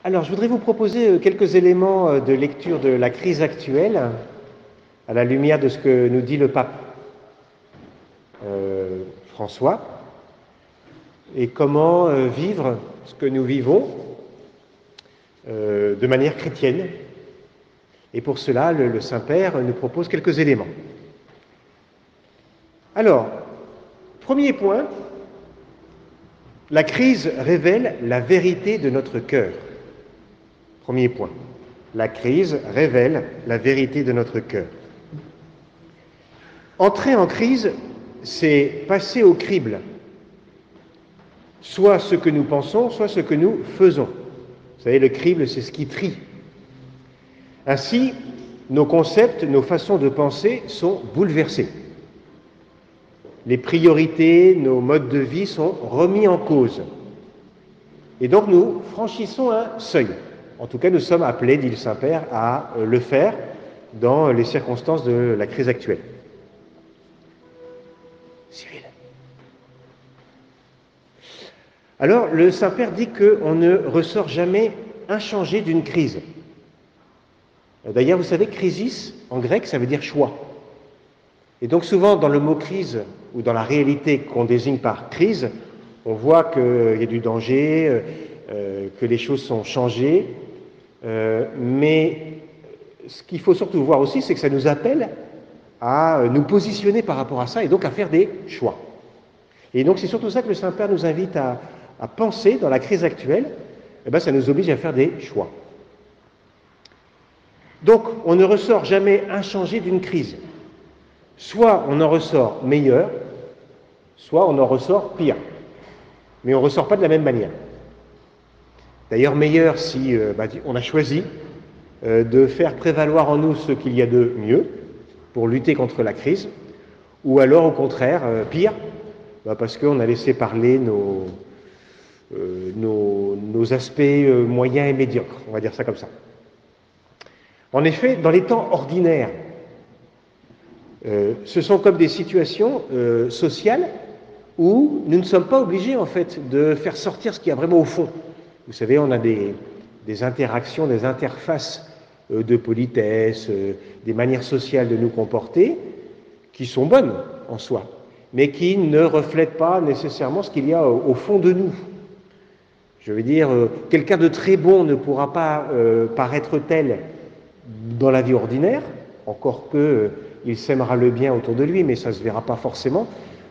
Alors, je voudrais vous proposer quelques éléments de lecture de la crise actuelle à la lumière de ce que nous dit le pape François et comment vivre ce que nous vivons de manière chrétienne. Et pour cela, le Saint-Père nous propose quelques éléments. Alors, premier point, la crise révèle la vérité de notre cœur. Premier point, la crise révèle la vérité de notre cœur. Entrer en crise, c'est passer au crible, soit ce que nous pensons, soit ce que nous faisons. Vous savez, le crible, c'est ce qui trie. Ainsi, nos concepts, nos façons de penser sont bouleversés. Les priorités, nos modes de vie sont remis en cause. Et donc nous franchissons un seuil. En tout cas, nous sommes appelés, dit le Saint-Père, à le faire dans les circonstances de la crise actuelle. Cyril. Alors, le Saint-Père dit qu'on ne ressort jamais inchangé d'une crise. D'ailleurs, vous savez, crisis, en grec, ça veut dire choix. Et donc souvent, dans le mot crise, ou dans la réalité qu'on désigne par crise, on voit qu'il y a du danger, que les choses sont changées, mais ce qu'il faut surtout voir aussi, c'est que ça nous appelle à nous positionner par rapport à ça, et donc à faire des choix. Et donc c'est surtout ça que le Saint-Père nous invite à penser dans la crise actuelle. Eh bien, ça nous oblige à faire des choix. Donc, on ne ressort jamais inchangé d'une crise. Soit on en ressort meilleur, soit on en ressort pire. Mais on ne ressort pas de la même manière. D'ailleurs, meilleur si on a choisi de faire prévaloir en nous ce qu'il y a de mieux pour lutter contre la crise, ou alors au contraire, pire, parce qu'on a laissé parler nos aspects moyens et médiocres, on va dire ça comme ça. En effet, dans les temps ordinaires, ce sont comme des situations sociales où nous ne sommes pas obligés en fait de faire sortir ce qu'il y a vraiment au fond. Vous savez, on a des interactions, des interfaces de politesse, des manières sociales de nous comporter qui sont bonnes en soi, mais qui ne reflètent pas nécessairement ce qu'il y a au fond de nous. Je veux dire, quelqu'un de très bon ne pourra pas paraître tel dans la vie ordinaire, encore qu'il s'aimera le bien autour de lui, mais ça ne se verra pas forcément,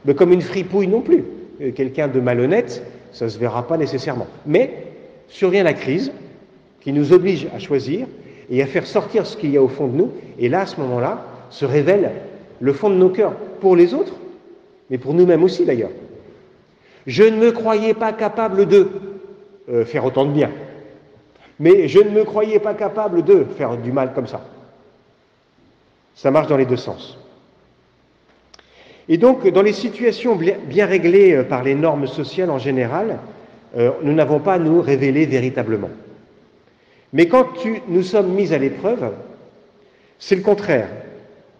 mais comme une fripouille non plus. Quelqu'un de malhonnête, ça ne se verra pas nécessairement. Mais survient la crise qui nous oblige à choisir et à faire sortir ce qu'il y a au fond de nous, et là, à ce moment-là, se révèle le fond de nos cœurs, pour les autres, mais pour nous-mêmes aussi d'ailleurs. Je ne me croyais pas capable de faire autant de bien. Mais je ne me croyais pas capable de faire du mal comme ça. Ça marche dans les deux sens. Et donc, dans les situations bien réglées par les normes sociales en général, nous n'avons pas à nous révéler véritablement. Mais quand nous sommes mis à l'épreuve, c'est le contraire.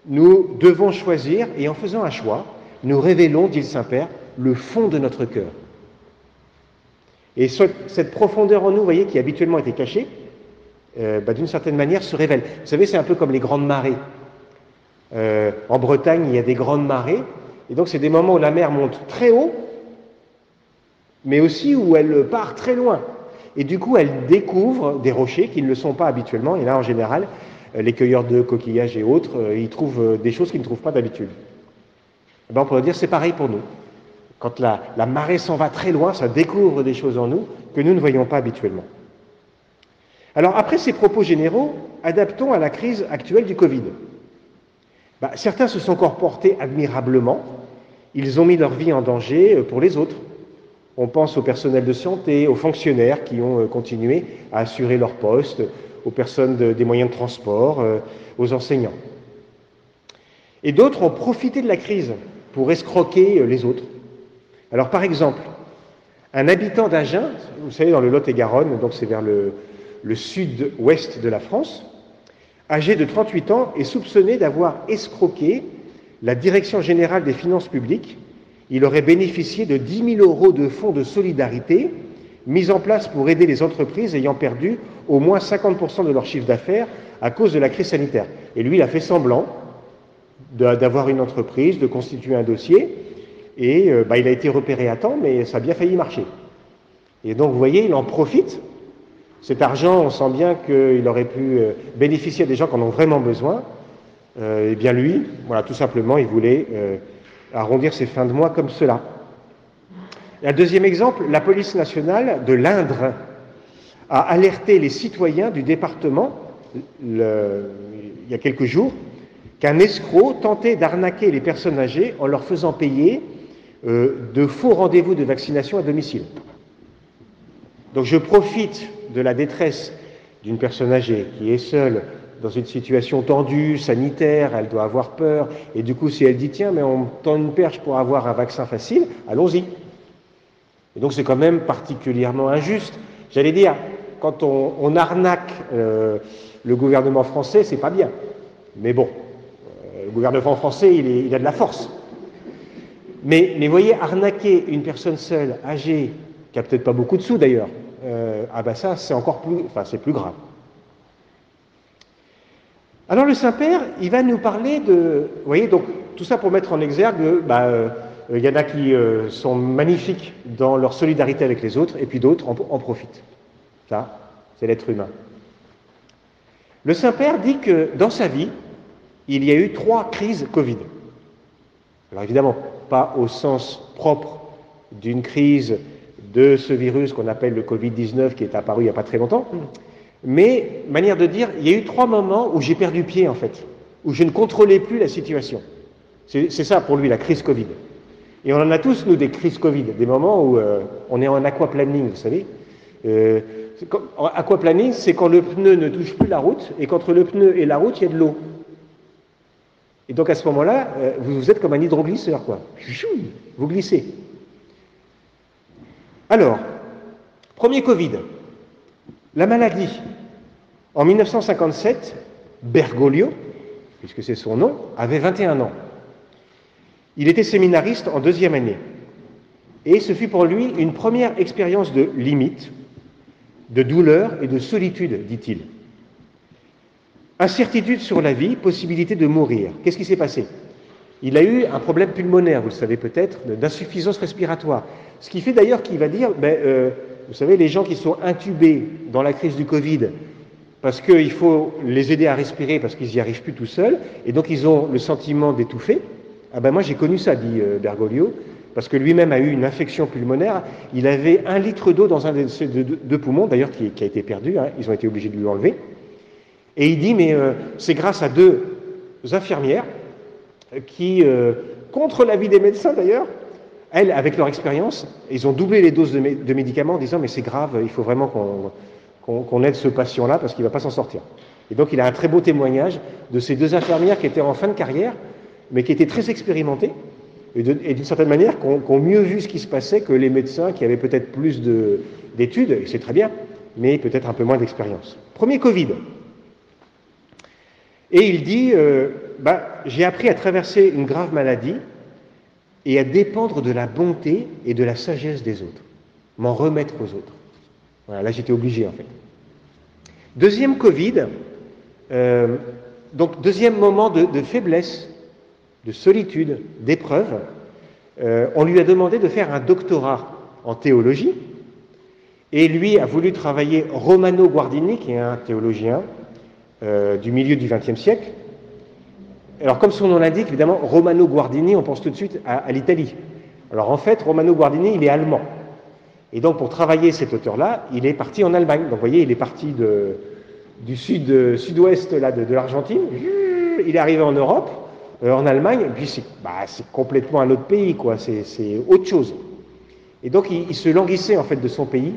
Nous devons choisir, et en faisant un choix, nous révélons, dit le Saint-Père, le fond de notre cœur. Et cette profondeur en nous, vous voyez, qui habituellement était cachée, d'une certaine manière se révèle. Vous savez, c'est un peu comme les grandes marées. En Bretagne, il y a des grandes marées, et donc c'est des moments où la mer monte très haut, mais aussi où elle part très loin. Et du coup, elle découvre des rochers qui ne le sont pas habituellement, et là, en général, les cueilleurs de coquillages et autres, ils trouvent des choses qu'ils ne trouvent pas d'habitude. Eh bien, on pourrait dire c'est pareil pour nous. Quand la marée s'en va très loin, ça découvre des choses en nous que nous ne voyons pas habituellement. Alors, après ces propos généraux, adaptons à la crise actuelle du Covid. Certains se sont comportés admirablement. Ils ont mis leur vie en danger pour les autres. On pense au personnel de santé, aux fonctionnaires qui ont continué à assurer leur poste, aux personnes des moyens de transport, aux enseignants. Et d'autres ont profité de la crise pour escroquer les autres. Alors, par exemple, un habitant d'Agen, vous savez, dans le Lot-et-Garonne, donc c'est vers le sud-ouest de la France, âgé de 38 ans, est soupçonné d'avoir escroqué la Direction générale des finances publiques. Il aurait bénéficié de 10 000 € de fonds de solidarité mise en place pour aider les entreprises ayant perdu au moins 50% de leur chiffre d'affaires à cause de la crise sanitaire. Et lui, il a fait semblant d'avoir une entreprise, de constituer un dossier, et il a été repéré à temps, mais ça a bien failli marcher. Et donc, vous voyez, il en profite. Cet argent, on sent bien qu'il aurait pu bénéficier à des gens qui en ont vraiment besoin. Eh bien, lui, voilà, tout simplement, il voulait arrondir ses fins de mois comme cela. Et un deuxième exemple, la police nationale de l'Indre a alerté les citoyens du département, il y a quelques jours, qu'un escroc tentait d'arnaquer les personnes âgées en leur faisant payer de faux rendez-vous de vaccination à domicile. Donc je profite de la détresse d'une personne âgée qui est seule dans une situation tendue, sanitaire, elle doit avoir peur, et du coup si elle dit tiens mais on me tend une perche pour avoir un vaccin facile, allons-y. Et donc c'est quand même particulièrement injuste. J'allais dire, quand on arnaque le gouvernement français, c'est pas bien. Mais bon, le gouvernement français, il a de la force. Mais voyez, arnaquer une personne seule, âgée, qui a peut-être pas beaucoup de sous d'ailleurs, ça c'est encore plus, c'est plus grave. Alors le Saint-Père, il va nous parler de, vous voyez, donc tout ça pour mettre en exergue, il y en a qui sont magnifiques dans leur solidarité avec les autres, et puis d'autres en profitent. Ça, c'est l'être humain. Le Saint-Père dit que dans sa vie, il y a eu 3 crises Covid. Alors évidemment, pas au sens propre d'une crise de ce virus qu'on appelle le Covid-19 qui est apparu il n'y a pas très longtemps, mais manière de dire, il y a eu 3 moments où j'ai perdu pied en fait, où je ne contrôlais plus la situation. C'est ça pour lui la crise Covid. Et on en a tous, nous, des crises Covid, des moments où on est en aquaplaning, vous savez. Aquaplaning, c'est quand le pneu ne touche plus la route, et qu'entre le pneu et la route, il y a de l'eau. Et donc à ce moment-là, vous êtes comme un hydroglisseur, quoi. Vous glissez. Alors, premier Covid, la maladie. En 1957, Bergoglio, puisque c'est son nom, avait 21 ans. Il était séminariste en 2e année. Et ce fut pour lui une première expérience de limite, de douleur et de solitude, dit-il. Incertitude sur la vie, possibilité de mourir. Qu'est-ce qui s'est passé? Il a eu un problème pulmonaire, vous le savez peut-être, d'insuffisance respiratoire. Ce qui fait d'ailleurs qu'il va dire, vous savez, les gens qui sont intubés dans la crise du Covid, parce qu'il faut les aider à respirer parce qu'ils n'y arrivent plus tout seuls, et donc ils ont le sentiment d'étouffer. Moi j'ai connu ça, dit Bergoglio, parce que lui-même a eu une infection pulmonaire. Il avait 1 litre d'eau dans un de ses 2 poumons, d'ailleurs qui a été perdu, ils ont été obligés de lui enlever. Et il dit, mais c'est grâce à 2 infirmières qui, contre l'avis des médecins d'ailleurs, elles, avec leur expérience, ils ont doublé les doses de médicaments en disant, mais c'est grave, il faut vraiment qu'on aide ce patient-là parce qu'il ne va pas s'en sortir. Et donc il a un très beau témoignage de ces 2 infirmières qui étaient en fin de carrière, mais qui étaient très expérimentées, et d'une certaine manière, qui ont mieux vu ce qui se passait que les médecins qui avaient peut-être plus d'études, et c'est très bien, mais peut-être un peu moins d'expérience. Premier Covid. Et il dit, j'ai appris à traverser une grave maladie et à dépendre de la bonté et de la sagesse des autres, m'en remettre aux autres. Voilà, là j'étais obligé en fait. Deuxième Covid, donc deuxième moment de faiblesse, de solitude, d'épreuve. On lui a demandé de faire un doctorat en théologie, et lui a voulu travailler Romano Guardini, qui est un théologien du milieu du XXe siècle. Alors comme son nom l'indique, évidemment, Romano Guardini, on pense tout de suite à l'Italie. Alors en fait, Romano Guardini, il est allemand. Et donc pour travailler cet auteur-là, il est parti en Allemagne. Donc vous voyez, il est parti du sud-ouest là, de l'Argentine, il est arrivé en Europe, en Allemagne, et puis c'est complètement un autre pays, quoi. C'est autre chose. Et donc il se languissait en fait de son pays.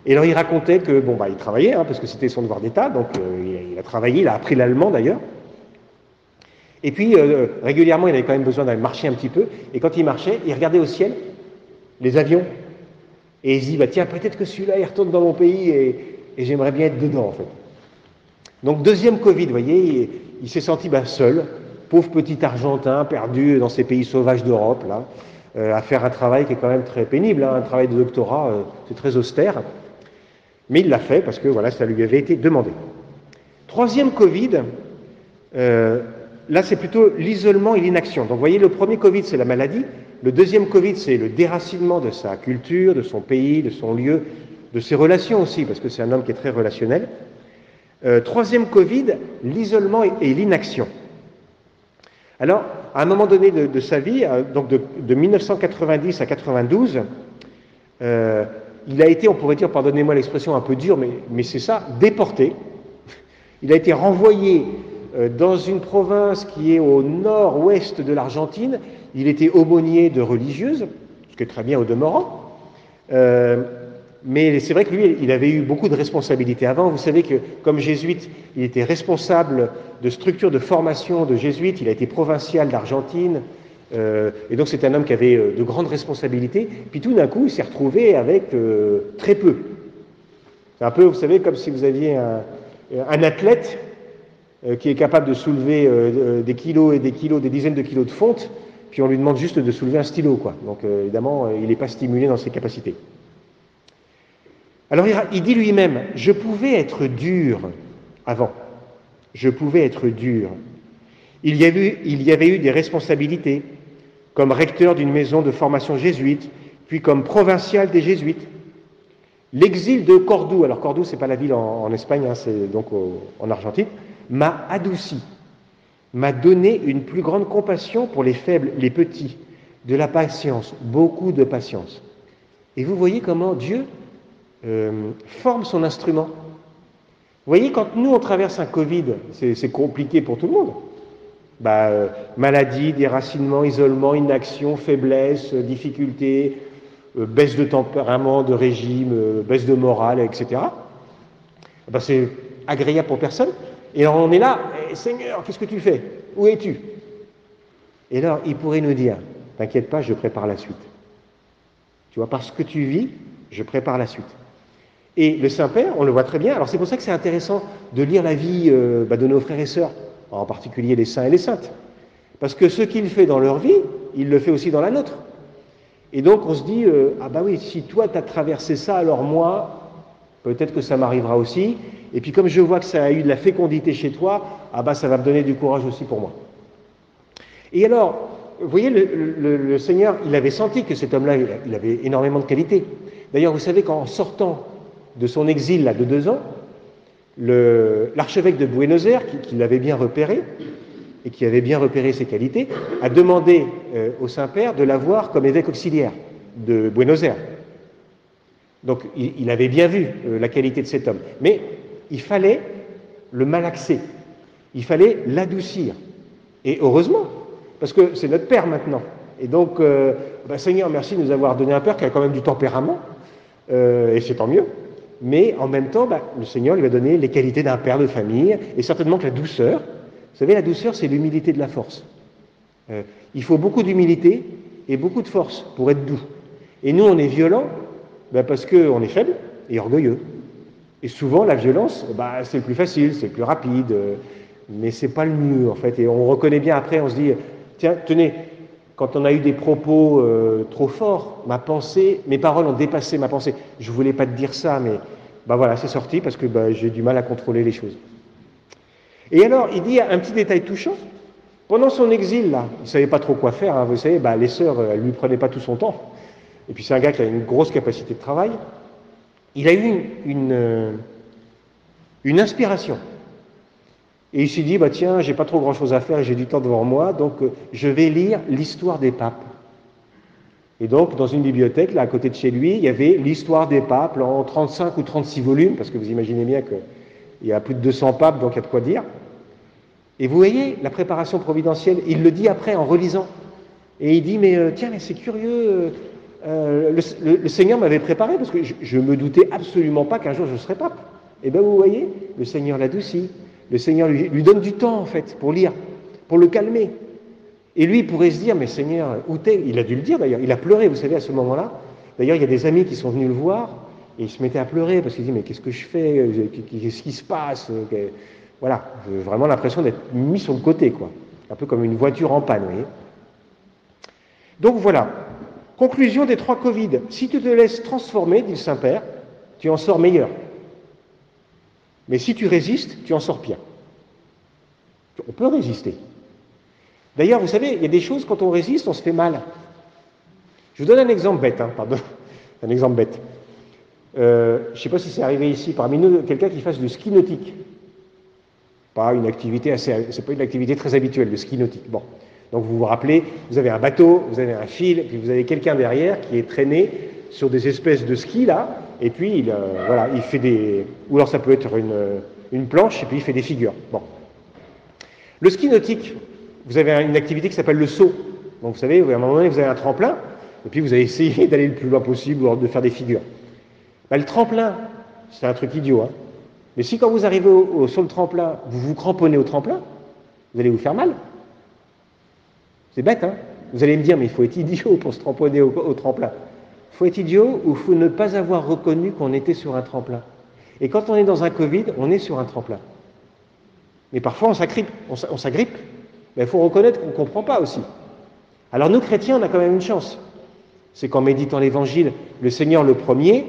Et alors il racontait que, il travaillait, parce que c'était son devoir d'État, donc il a travaillé, il a appris l'allemand d'ailleurs. Et puis, régulièrement, il avait quand même besoin d'aller marcher un petit peu, et quand il marchait, il regardait au ciel, les avions, et il se dit, tiens, peut-être que celui-là, il retourne dans mon pays, et j'aimerais bien être dedans, en fait. Donc, deuxième Covid, vous voyez, il s'est senti seul, pauvre petit Argentin, perdu dans ces pays sauvages d'Europe, là, à faire un travail qui est quand même très pénible, hein, un travail de doctorat, c'est très austère. Mais il l'a fait parce que voilà, ça lui avait été demandé. Troisième Covid, là c'est plutôt l'isolement et l'inaction. Donc vous voyez, le premier Covid c'est la maladie, le deuxième Covid c'est le déracinement de sa culture, de son pays, de son lieu, de ses relations aussi, parce que c'est un homme qui est très relationnel. Troisième Covid, l'isolement et l'inaction. Alors, à un moment donné de sa vie, donc de 1990 à 92, il a été, on pourrait dire, pardonnez-moi l'expression un peu dure, mais c'est ça, déporté. Il a été renvoyé dans une province qui est au nord-ouest de l'Argentine. Il était aumônier de religieuses, ce qui est très bien au demeurant. Mais c'est vrai que lui, il avait eu beaucoup de responsabilités avant. Vous savez que, comme jésuite, il était responsable de structures de formation de jésuites. Il a été provincial d'Argentine. Et donc, c'est un homme qui avait de grandes responsabilités. Puis tout d'un coup, il s'est retrouvé avec très peu. C'est un peu, vous savez, comme si vous aviez un athlète qui est capable de soulever des kilos et des kilos, des dizaines de kilos de fonte, puis on lui demande juste de soulever un stylo, quoi. Donc, évidemment, il n'est pas stimulé dans ses capacités. Alors il dit lui-même, je pouvais être dur avant, je pouvais être dur. Il y avait eu des responsabilités, comme recteur d'une maison de formation jésuite, puis comme provincial des jésuites. L'exil de Cordoue, alors Cordoue c'est pas la ville en Espagne, hein, c'est donc en Argentine, m'a adouci, m'a donné une plus grande compassion pour les faibles, les petits, de la patience, beaucoup de patience. Et vous voyez comment Dieu forme son instrument. Vous voyez, quand nous on traverse un Covid, c'est compliqué pour tout le monde. Maladie, déracinement, isolement, inaction, faiblesse, difficulté, baisse de tempérament, de régime, baisse de morale, etc. C'est agréable pour personne. Et alors on est là, Seigneur, qu'est-ce que tu fais? Où es-tu? Et alors il pourrait nous dire, t'inquiète pas, je prépare la suite. Tu vois, parce que tu vis, je prépare la suite. Et le Saint-Père, on le voit très bien, alors c'est pour ça que c'est intéressant de lire la vie de nos frères et sœurs, en particulier les saints et les saintes. Parce que ce qu'il fait dans leur vie, il le fait aussi dans la nôtre. Et donc on se dit, oui, si toi tu as traversé ça, alors moi, peut-être que ça m'arrivera aussi. Et puis comme je vois que ça a eu de la fécondité chez toi, ça va me donner du courage aussi pour moi. Et alors, vous voyez, le Seigneur, il avait senti que cet homme-là, il avait énormément de qualités. D'ailleurs, vous savez qu'en sortant de son exil là, de 2 ans, l'archevêque de Buenos Aires, qui l'avait bien repéré, et qui avait bien repéré ses qualités, a demandé au Saint-Père de l'avoir comme évêque auxiliaire de Buenos Aires. Donc il avait bien vu la qualité de cet homme. Mais il fallait le malaxer, il fallait l'adoucir. Et heureusement, parce que c'est notre Père maintenant. Et donc, Seigneur, merci de nous avoir donné un Père qui a quand même du tempérament, et c'est tant mieux. Mais en même temps, le Seigneur lui a donné les qualités d'un père de famille, et certainement que la douceur. Vous savez, la douceur, c'est l'humilité de la force. Il faut beaucoup d'humilité et beaucoup de force pour être doux. Et nous, on est violent parce qu'on est faible et orgueilleux. Et souvent, la violence, c'est le plus facile, c'est le plus rapide, mais c'est pas le mieux, en fait. Et on reconnaît bien après, on se dit, tiens, tenez, quand on a eu des propos trop forts, mes paroles ont dépassé ma pensée. Je voulais pas te dire ça, mais voilà, c'est sorti parce que j'ai du mal à contrôler les choses. Et alors, il dit un petit détail touchant. Pendant son exil, là, il ne savait pas trop quoi faire. Hein, vous savez, les sœurs, elles ne lui prenaient pas tout son temps. Et puis c'est un gars qui a une grosse capacité de travail. Il a eu une inspiration. Et il s'est dit, tiens, j'ai pas trop grand-chose à faire, j'ai du temps devant moi, donc je vais lire l'histoire des papes. Et donc, dans une bibliothèque, là, à côté de chez lui, il y avait l'histoire des papes en 35 ou 36 volumes, parce que vous imaginez bien qu'il y a plus de 200 papes, donc il y a de quoi dire. Et vous voyez la préparation providentielle, il le dit après en relisant. Et il dit, tiens, mais c'est curieux, le Seigneur m'avait préparé, parce que je me doutais absolument pas qu'un jour je serais pape. Et vous voyez, le Seigneur l'adoucit, le Seigneur lui donne du temps, en fait, pour lire, pour le calmer. Et lui, il pourrait se dire, mais Seigneur, où t'es? Il a dû le dire d'ailleurs, il a pleuré, vous savez, à ce moment-là. D'ailleurs, il y a des amis qui sont venus le voir, et il se mettait à pleurer, parce qu'il dit, mais qu'est-ce que je fais? Qu'est-ce qui se passe? Voilà, vraiment l'impression d'être mis sur le côté, quoi. Un peu comme une voiture en panne, vous voyez. Donc voilà, Conclusion des 3 Covid. Si tu te laisses transformer, dit le Saint-Père, tu en sors meilleur. Mais si tu résistes, tu en sors pire. On peut résister. D'ailleurs, vous savez, il y a des choses, quand on résiste, on se fait mal. Je vous donne un exemple bête, pardon. Un exemple bête. Je ne sais pas si c'est arrivé ici parmi nous, quelqu'un qui fasse du ski nautique. Pas une activité c'est pas une activité très habituelle, le ski nautique. Bon. Donc vous vous rappelez, vous avez un bateau, vous avez un fil, puis vous avez quelqu'un derrière qui est traîné sur des espèces de skis là, et puis il fait des... Ou alors ça peut être une planche, et puis il fait des figures. Bon. Le ski nautique, vous avez une activité qui s'appelle le saut. Donc vous savez, à un moment donné, vous avez un tremplin, et puis vous allez essayer d'aller le plus loin possible, ou de faire des figures. Le tremplin, c'est un truc idiot, mais si quand vous arrivez sur le tremplin, vous vous cramponnez au tremplin, vous allez vous faire mal. C'est bête, Vous allez me dire, mais il faut être idiot pour se cramponner au tremplin. Il faut être idiot ou il faut ne pas avoir reconnu qu'on était sur un tremplin. Et quand on est dans un Covid, on est sur un tremplin. Mais parfois, on s'agrippe. Mais il faut reconnaître qu'on ne comprend pas aussi. Alors nous, chrétiens, on a quand même une chance. C'est qu'en méditant l'Évangile, le Seigneur le premier,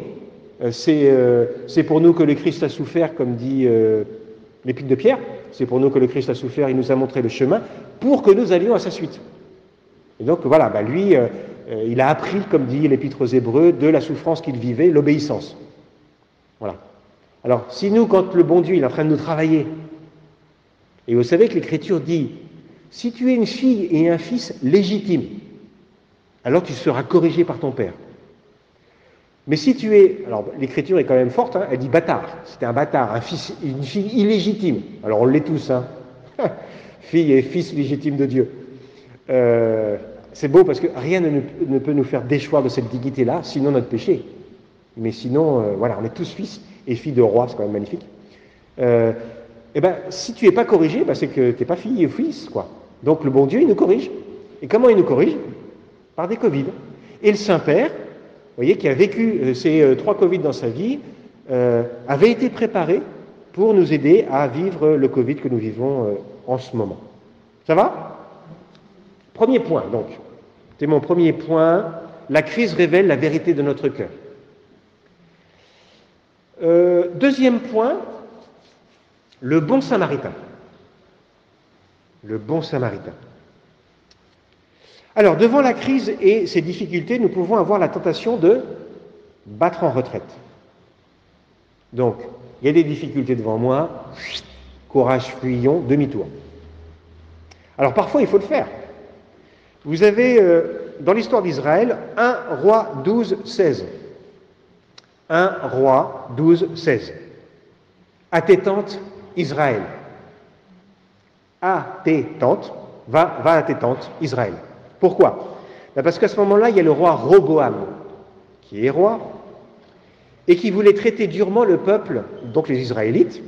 c'est pour nous que le Christ a souffert, comme dit l'Épître de Pierre, c'est pour nous que le Christ a souffert, il nous a montré le chemin, pour que nous allions à sa suite. Et donc voilà, lui, il a appris, comme dit l'Épître aux Hébreux, de la souffrance qu'il vivait, l'obéissance. Voilà. Alors, si nous, quand le bon Dieu il est en train de nous travailler, et vous savez que l'Écriture dit, si tu es une fille et un fils légitimes, alors tu seras corrigé par ton père. Mais si tu es... Alors, l'Écriture est quand même forte, elle dit bâtard. C'était un bâtard, une fille illégitime. Alors, on l'est tous, fille et fils légitimes de Dieu. C'est beau parce que rien ne peut nous faire déchoir de cette dignité-là, sinon notre péché. Mais sinon, on est tous fils et filles de roi, c'est quand même magnifique. Si tu n'es pas corrigé, c'est que tu n'es pas fille ou fils, quoi. Donc, le bon Dieu, il nous corrige. Et comment il nous corrige? Par des Covid. Et le Saint-Père, vous voyez, qui a vécu ces 3 Covid dans sa vie, avait été préparé pour nous aider à vivre le Covid que nous vivons en ce moment. Ça va? Premier point, donc. C'est mon premier point. La crise révèle la vérité de notre cœur. Deuxième point, le bon samaritain. Le bon samaritain. Alors, devant la crise et ses difficultés, nous pouvons avoir la tentation de battre en retraite. Donc, il y a des difficultés devant moi, courage, fuyons, demi-tour. Alors, parfois, il faut le faire. Vous avez, dans l'histoire d'Israël, 1 Roi 12, 16. 1 Roi 12, 16. À tes tentes, Israël. À tes tentes, va à tes tentes, Israël. Pourquoi? Parce qu'à ce moment-là, il y a le roi Roboam, qui est roi, et qui voulait traiter durement le peuple, donc les Israélites,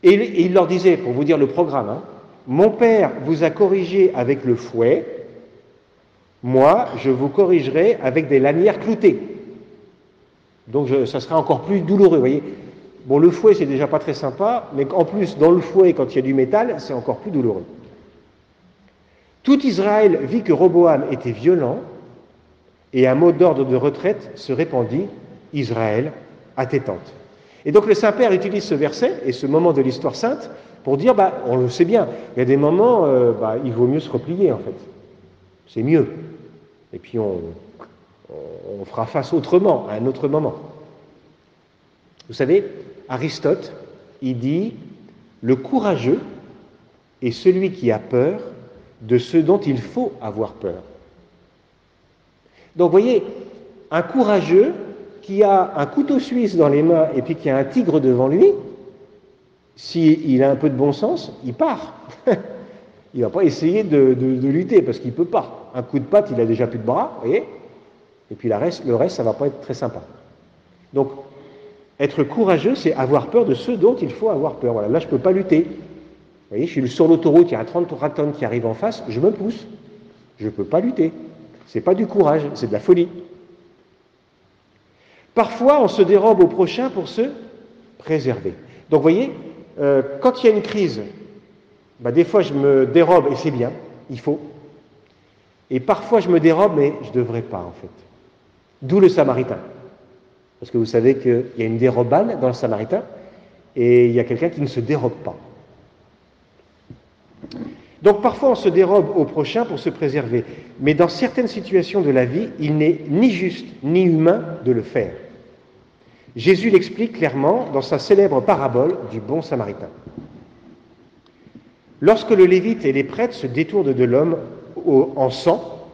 et il leur disait, pour vous dire le programme, mon père vous a corrigé avec le fouet, moi, je vous corrigerai avec des lanières cloutées. Donc, ça sera encore plus douloureux, vous voyez. Bon, le fouet, c'est déjà pas très sympa, mais en plus, dans le fouet, quand il y a du métal, c'est encore plus douloureux. Tout Israël vit que Roboam était violent, et un mot d'ordre de retraite se répandit, Israël, à tes tentes. Et donc le Saint-Père utilise ce verset et ce moment de l'histoire sainte pour dire, on le sait bien, il y a des moments, il vaut mieux se replier en fait. C'est mieux. Et puis on fera face autrement, à un autre moment. Vous savez, Aristote, il dit, le courageux est celui qui a peur de ce dont il faut avoir peur. Donc, vous voyez, un courageux qui a un couteau suisse dans les mains et puis qui a un tigre devant lui, s'il a un peu de bon sens, il part. Il ne va pas essayer de lutter parce qu'il ne peut pas. Un coup de patte, il a déjà plus de bras, vous voyez, et puis le reste, ça ne va pas être très sympa. Donc, être courageux, c'est avoir peur de ce dont il faut avoir peur. Voilà, là, je ne peux pas lutter. Vous voyez, je suis sur l'autoroute, il y a un 30 tonnes qui arrive en face, je me pousse. Je ne peux pas lutter. Ce n'est pas du courage, c'est de la folie. Parfois, on se dérobe au prochain pour se préserver. Donc, vous voyez, quand il y a une crise, des fois, je me dérobe, et c'est bien, il faut. Et parfois je me dérobe, mais je ne devrais pas en fait. D'où le Samaritain. Parce que vous savez qu'il y a une dérobade dans le Samaritain, et il y a quelqu'un qui ne se dérobe pas. Donc parfois on se dérobe au prochain pour se préserver, mais dans certaines situations de la vie, il n'est ni juste ni humain de le faire. Jésus l'explique clairement dans sa célèbre parabole du bon Samaritain. Lorsque le Lévite et les prêtres se détournent de l'homme en sang,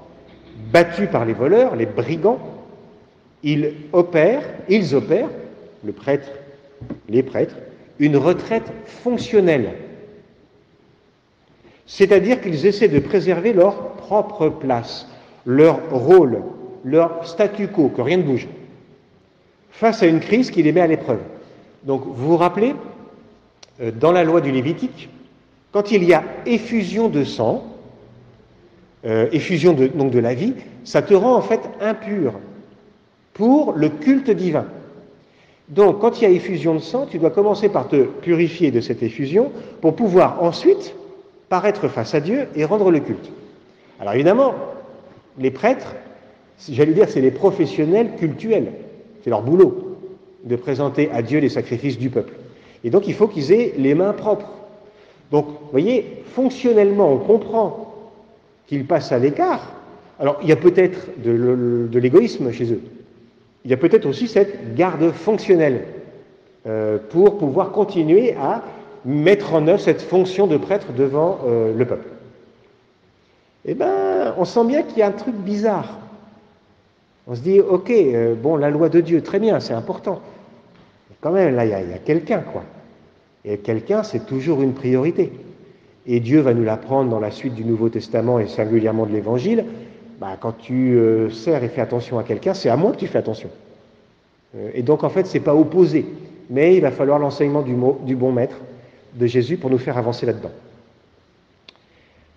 battu par les voleurs, les brigands, ils opèrent, le prêtre, les prêtres, une retraite fonctionnelle. C'est-à-dire qu'ils essaient de préserver leur propre place, leur rôle, leur statu quo, que rien ne bouge, face à une crise qui les met à l'épreuve. Donc, vous vous rappelez, dans la loi du Lévitique, quand il y a effusion de sang, effusion de la vie, ça te rend en fait impur pour le culte divin. Donc, quand il y a effusion de sang, tu dois commencer par te purifier de cette effusion pour pouvoir ensuite paraître face à Dieu et rendre le culte. Alors évidemment, les prêtres, j'allais dire, c'est les professionnels cultuels. C'est leur boulot de présenter à Dieu les sacrifices du peuple. Et donc, il faut qu'ils aient les mains propres. Donc, vous voyez, fonctionnellement, on comprend qu'ils passent à l'écart. Alors, il y a peut-être de l'égoïsme chez eux. Il y a peut-être aussi cette garde fonctionnelle pour pouvoir continuer à mettre en œuvre cette fonction de prêtre devant le peuple. Eh bien, on sent bien qu'il y a un truc bizarre. On se dit, ok, bon, la loi de Dieu, très bien, c'est important. Mais quand même, là, il y a quelqu'un, quoi. Et quelqu'un, c'est toujours une priorité. Et Dieu va nous l'apprendre dans la suite du Nouveau Testament et singulièrement de l'Évangile. Bah, quand tu sers et fais attention à quelqu'un, c'est à moi que tu fais attention. Et donc, en fait, c'est pas opposé. Mais il va falloir l'enseignement du bon maître, de Jésus, pour nous faire avancer là-dedans.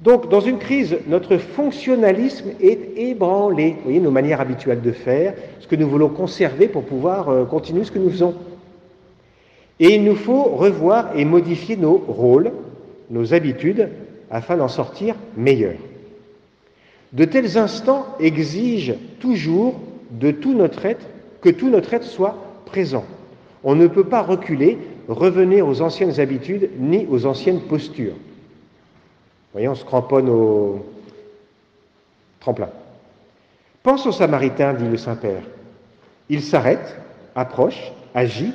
Donc, dans une crise, notre fonctionnalisme est ébranlé. Vous voyez, nos manières habituelles de faire, ce que nous voulons conserver pour pouvoir continuer ce que nous faisons. Et il nous faut revoir et modifier nos rôles, nos habitudes, afin d'en sortir meilleurs. De tels instants exigent toujours de tout notre être, que tout notre être soit présent. On ne peut pas reculer, revenir aux anciennes habitudes, ni aux anciennes postures. Vous voyez, on se cramponne au tremplin. Pense au Samaritain, dit le Saint-Père. Il s'arrête, approche, agit.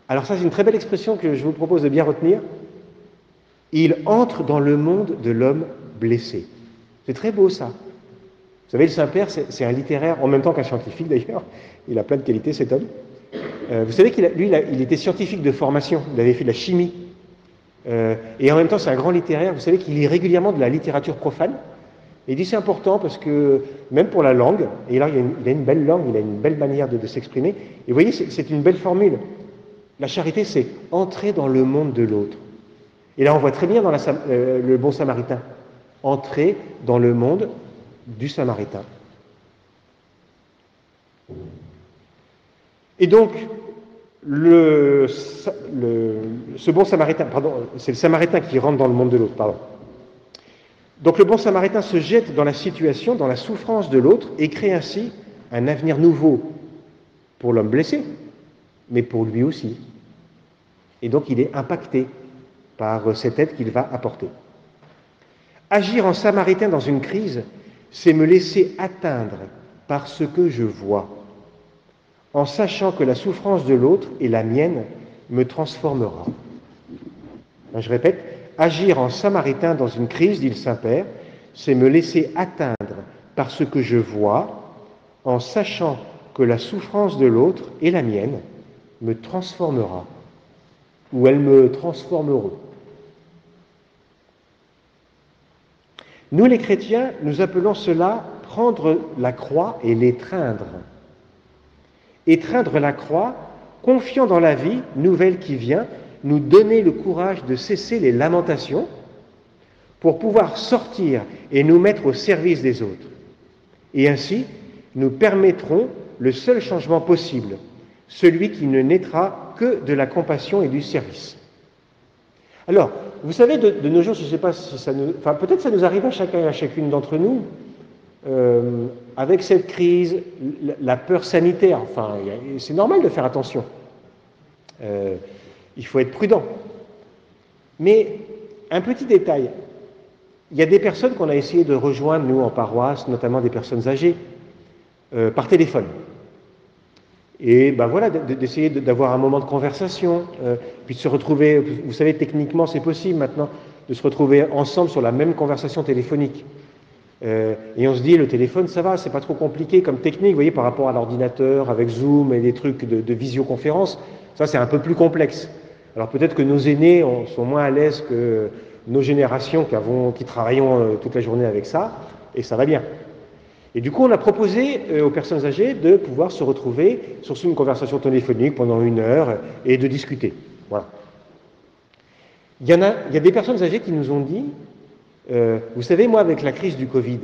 Alors ça, c'est une très belle expression que je vous propose de bien retenir. Il entre dans le monde de l'homme blessé. C'est très beau, ça. Vous savez, le Saint-Père, c'est un littéraire, en même temps qu'un scientifique, d'ailleurs. Il a plein de qualités, cet homme. Vous savez qu'il était scientifique de formation. Il avait fait de la chimie. Et en même temps, c'est un grand littéraire. Vous savez qu'il lit régulièrement de la littérature profane. Et il dit c'est important parce que, même pour la langue, et là, il a une belle langue, il a une belle manière de s'exprimer. Et vous voyez, c'est une belle formule. La charité, c'est entrer dans le monde de l'autre. Et là, on voit très bien dans le bon Samaritain. Entrer dans le monde du Samaritain. Et donc, ce bon Samaritain, pardon, c'est le Samaritain qui rentre dans le monde de l'autre, pardon. Donc le bon Samaritain se jette dans la situation, dans la souffrance de l'autre et crée ainsi un avenir nouveau pour l'homme blessé, mais pour lui aussi. Et donc il est impacté par cette aide qu'il va apporter. Agir en Samaritain dans une crise, c'est me laisser atteindre par ce que je vois, en sachant que la souffrance de l'autre et la mienne me transformera. Je répète, agir en Samaritain dans une crise, dit le Saint-Père, c'est me laisser atteindre par ce que je vois, en sachant que la souffrance de l'autre et la mienne me transformera, ou elles me transformeront. Nous, les chrétiens, nous appelons cela prendre la croix et l'étreindre. Étreindre la croix, confiant dans la vie nouvelle qui vient, nous donner le courage de cesser les lamentations pour pouvoir sortir et nous mettre au service des autres. Et ainsi, nous permettrons le seul changement possible, celui qui ne naîtra que de la compassion et du service. Alors, vous savez, de nos jours, je ne sais pas si ça nous... Enfin, peut-être ça nous arrive à chacun et à chacune d'entre nous, avec cette crise, la peur sanitaire, enfin, c'est normal de faire attention. Il faut être prudent. Mais un petit détail, il y a des personnes qu'on a essayé de rejoindre, nous, en paroisse, notamment des personnes âgées, par téléphone. Et ben voilà, d'essayer d'avoir un moment de conversation, puis de se retrouver, vous savez, techniquement, c'est possible maintenant, de se retrouver ensemble sur la même conversation téléphonique. Et on se dit, le téléphone, ça va, c'est pas trop compliqué comme technique, vous voyez, par rapport à l'ordinateur, avec Zoom et des trucs de visioconférence, ça c'est un peu plus complexe. Alors peut-être que nos aînés sont moins à l'aise que nos générations qui travaillons toute la journée avec ça, et ça va bien. Et du coup, on a proposé aux personnes âgées de pouvoir se retrouver sur une conversation téléphonique pendant 1 heure et de discuter. Voilà. Il y a des personnes âgées qui nous ont dit, vous savez, moi, avec la crise du Covid,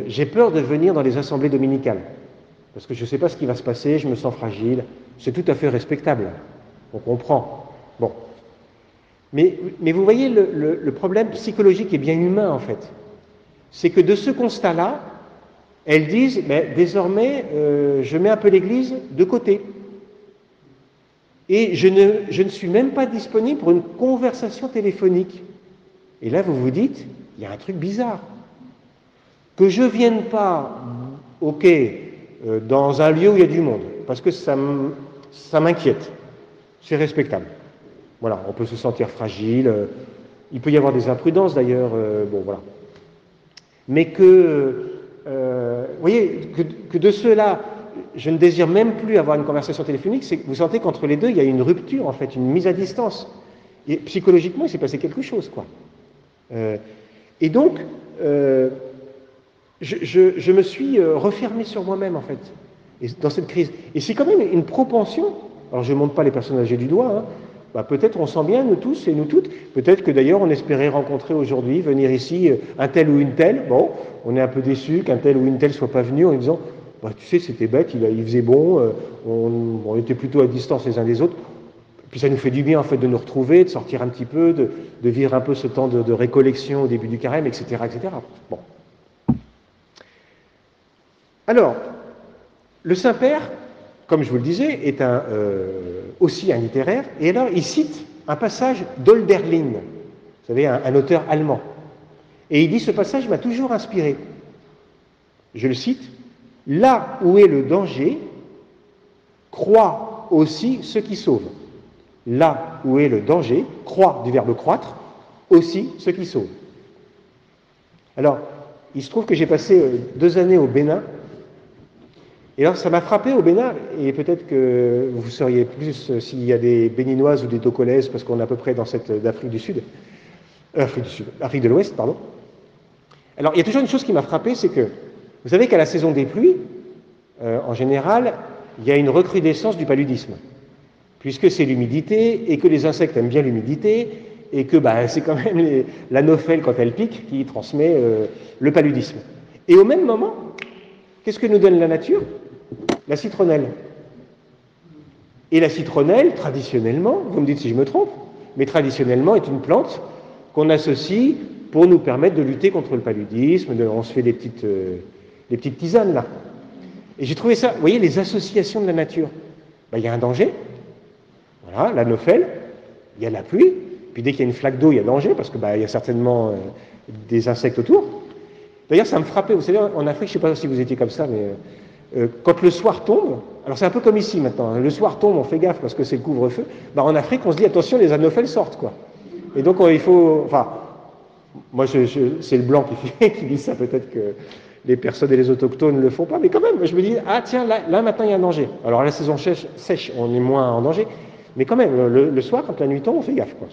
j'ai peur de venir dans les assemblées dominicales, parce que je ne sais pas ce qui va se passer, je me sens fragile. C'est tout à fait respectable, on comprend. Bon. Mais vous voyez, le problème psychologique est bien humain, en fait. C'est que de ce constat-là, elles disent, désormais, je mets un peu l'Église de côté. Et je ne suis même pas disponible pour une conversation téléphonique. Et là, vous vous dites, il y a un truc bizarre. Que je ne vienne pas, dans un lieu où il y a du monde, parce que ça m'inquiète. C'est respectable. Voilà, on peut se sentir fragile. Il peut y avoir des imprudences, d'ailleurs. Bon, voilà. Mais que, vous voyez, que de ceux-là, je ne désire même plus avoir une conversation téléphonique, c'est que vous sentez qu'entre les deux, il y a une rupture, en fait, une mise à distance. Et psychologiquement, il s'est passé quelque chose, quoi. Et donc, je me suis refermé sur moi-même, en fait, dans cette crise. Et c'est quand même une propension, alors je ne montre pas les personnes âgées du doigt, hein, peut-être on sent bien, nous tous et nous toutes, peut-être que d'ailleurs on espérait rencontrer aujourd'hui, venir ici, un tel ou une telle, bon, on est un peu déçu qu'un tel ou une telle soit pas venu en disant, tu sais, c'était bête, il faisait bon, on était plutôt à distance les uns des autres. Puis ça nous fait du bien, en fait, de nous retrouver, de sortir un petit peu, de vivre un peu ce temps de récollection au début du carême, etc., etc. Bon. Alors, le Saint-Père, comme je vous le disais, est aussi un littéraire, et alors il cite un passage d'Hölderlin, vous savez, un auteur allemand. Et il dit, ce passage m'a toujours inspiré. Je le cite, « Là où est le danger, croit aussi ce qui sauve. » Là où est le danger, croît du verbe croître, aussi ce qui sauve. Alors, il se trouve que j'ai passé 2 années au Bénin, et alors ça m'a frappé au Bénin, et peut-être que vous sauriez plus s'il y a des Béninoises ou des Togolaises, parce qu'on est à peu près dans cette d'Afrique du Sud, Afrique de l'Ouest, pardon. Alors, il y a toujours une chose qui m'a frappé, c'est que, vous savez qu'à la saison des pluies, en général, il y a une recrudescence du paludisme, puisque c'est l'humidité, et que les insectes aiment bien l'humidité, et que c'est quand même l'anophèle, quand elle pique, qui transmet le paludisme. Et au même moment, qu'est-ce que nous donne la nature? La citronnelle. Et la citronnelle, traditionnellement, vous me dites si je me trompe, mais traditionnellement est une plante qu'on associe pour nous permettre de lutter contre le paludisme, on se fait des petites tisanes là. Et j'ai trouvé ça, vous voyez, les associations de la nature. Il y a un danger, voilà, l'anophèle, il y a la pluie, puis dès qu'il y a une flaque d'eau, il y a danger, parce que il y a certainement des insectes autour. D'ailleurs, ça me frappait, vous savez, en Afrique, je ne sais pas si vous étiez comme ça, mais quand le soir tombe, alors c'est un peu comme ici maintenant, le soir tombe, on fait gaffe parce que c'est le couvre-feu, en Afrique, on se dit, attention, les anophèles sortent, quoi. Et donc, il faut, moi, c'est le blanc qui dit ça, peut-être que les personnes et les autochtones ne le font pas, mais quand même, je me dis, tiens, là maintenant, il y a un danger. Alors, la saison sèche, on est moins en danger, mais quand même, le soir, quand la nuit tombe, on fait gaffe, quoi.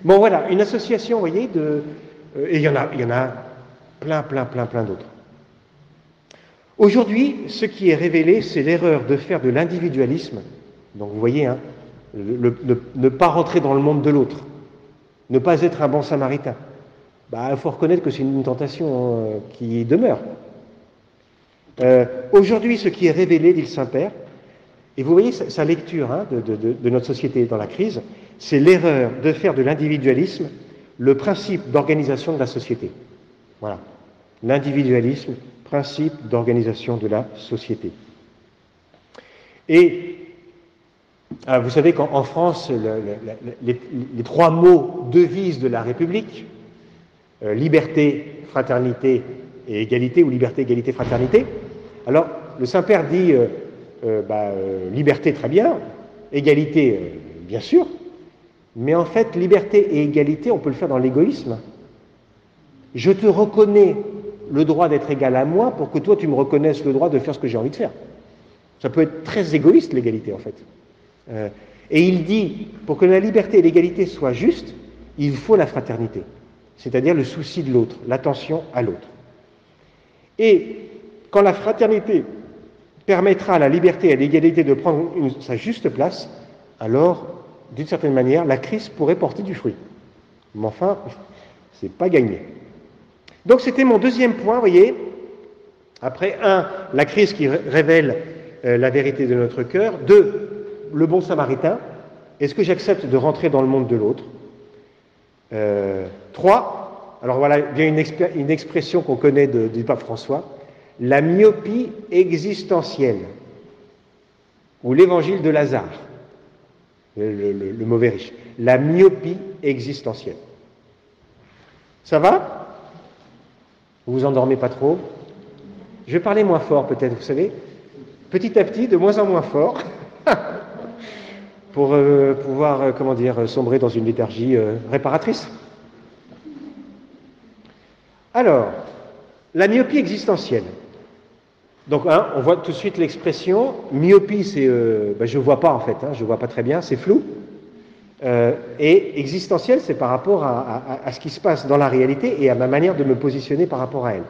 Bon, voilà, une association, vous voyez, et il y en a plein d'autres. Aujourd'hui, ce qui est révélé, c'est l'erreur de faire de l'individualisme, donc vous voyez, ne pas rentrer dans le monde de l'autre, ne pas être un bon samaritain. Il faut reconnaître que c'est une tentation qui demeure. Aujourd'hui, ce qui est révélé, dit le Saint-Père, et vous voyez sa lecture de notre société dans la crise, c'est l'erreur de faire de l'individualisme le principe d'organisation de la société. Voilà. l'individualisme, principe d'organisation de la société. Et vous savez qu'en France, les trois mots devises de la République, liberté, fraternité et égalité, ou liberté, égalité, fraternité. Alors, le Saint-Père dit liberté, très bien, égalité, bien sûr, mais en fait, liberté et égalité, on peut le faire dans l'égoïsme. Je te reconnais le droit d'être égal à moi pour que toi, tu me reconnaisses le droit de faire ce que j'ai envie de faire. Ça peut être très égoïste, l'égalité, en fait. Et il dit, pour que la liberté et l'égalité soient justes, il faut la fraternité, c'est-à-dire le souci de l'autre, l'attention à l'autre. Et quand la fraternité permettra à la liberté et à l'égalité de prendre sa juste place, alors, d'une certaine manière, la crise pourrait porter du fruit. Mais enfin, c'est pas gagné. Donc c'était mon deuxième point, vous voyez. Après, 1, la crise qui révèle la vérité de notre cœur. 2, le bon samaritain. Est-ce que j'accepte de rentrer dans le monde de l'autre? 3, alors voilà, il y a une expression qu'on connaît du pape François, la myopie existentielle, ou l'évangile de Lazare, le mauvais riche. La myopie existentielle. Ça va? Vous vous endormez pas trop? Je vais parler moins fort peut-être, vous savez, petit à petit, de moins en moins fort, pour pouvoir, sombrer dans une léthargie réparatrice. Alors, la myopie existentielle. Donc, on voit tout de suite l'expression. Myopie, c'est je vois pas en fait, je vois pas très bien, c'est flou. Et existentielle, c'est par rapport à ce qui se passe dans la réalité et à ma manière de me positionner par rapport à elle.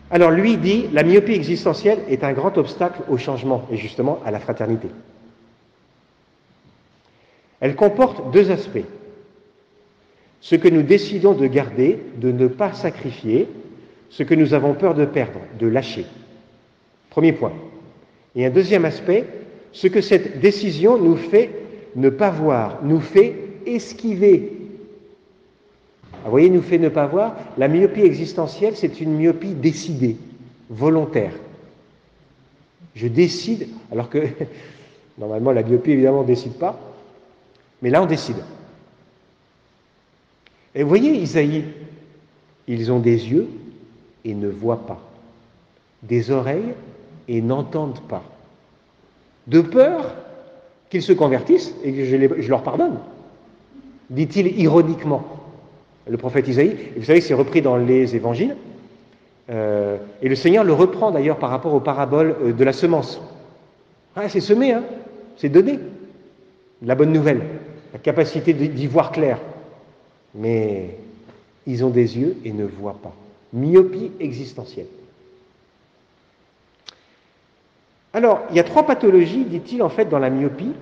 Alors lui dit, la myopie existentielle est un grand obstacle au changement et justement à la fraternité. Elle comporte 2 aspects. Ce que nous décidons de garder, de ne pas sacrifier, ce que nous avons peur de perdre, de lâcher. Premier point. Et un deuxième aspect, ce que cette décision nous fait ne pas voir, nous fait esquiver. Vous voyez, nous fait ne pas voir. La myopie existentielle, c'est une myopie décidée, volontaire. Je décide, alors que normalement la myopie évidemment ne décide pas, mais là on décide. Et vous voyez Isaïe, ils ont des yeux et ne voient pas, des oreilles et n'entendent pas, de peur qu'ils se convertissent et que je leur pardonne, dit-il ironiquement, le prophète Isaïe. Et vous savez que c'est repris dans les évangiles, et le Seigneur le reprend d'ailleurs par rapport aux paraboles de la semence. C'est semé, c'est donné, la bonne nouvelle, la capacité d'y voir clair. Mais ils ont des yeux et ne voient pas. Myopie existentielle. Alors, il y a 3 pathologies, dit-il, en fait, dans la myopie.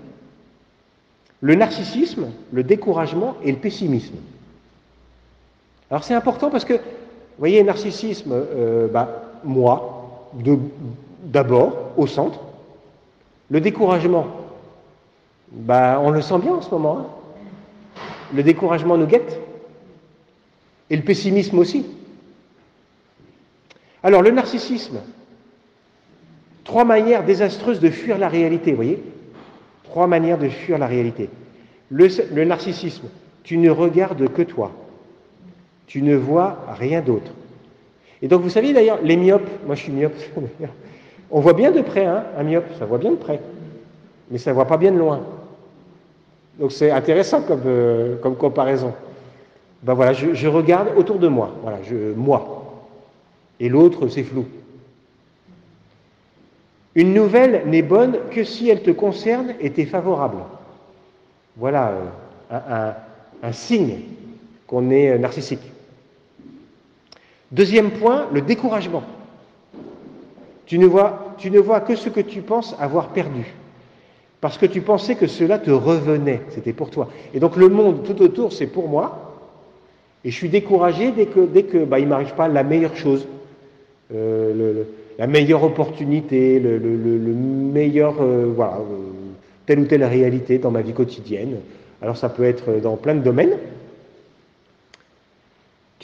Le narcissisme, le découragement et le pessimisme. Alors, c'est important parce que, vous voyez, narcissisme, moi, d'abord, au centre. Le découragement, on le sent bien en ce moment. Le découragement nous guette. Et le pessimisme aussi. Alors, le narcissisme, 3 manières désastreuses de fuir la réalité, vous voyez? 3 manières de fuir la réalité. Le narcissisme, tu ne regardes que toi. Tu ne vois rien d'autre. Et donc, vous savez d'ailleurs, les myopes, moi je suis myope, on voit bien de près, un myope, ça voit bien de près, mais ça ne voit pas bien de loin. Donc c'est intéressant comme comparaison. Voilà, je regarde autour de moi, voilà, moi. Et l'autre, c'est flou. Une nouvelle n'est bonne que si elle te concerne et t'est favorable. Voilà un signe qu'on est narcissique. Deuxième point, le découragement. Tu ne vois que ce que tu penses avoir perdu. Parce que tu pensais que cela te revenait, c'était pour toi. Et donc le monde tout autour, c'est pour moi. Et je suis découragé dès que il ne m'arrive pas la meilleure chose, la meilleure opportunité, le meilleur, telle ou telle réalité dans ma vie quotidienne. Alors ça peut être dans plein de domaines.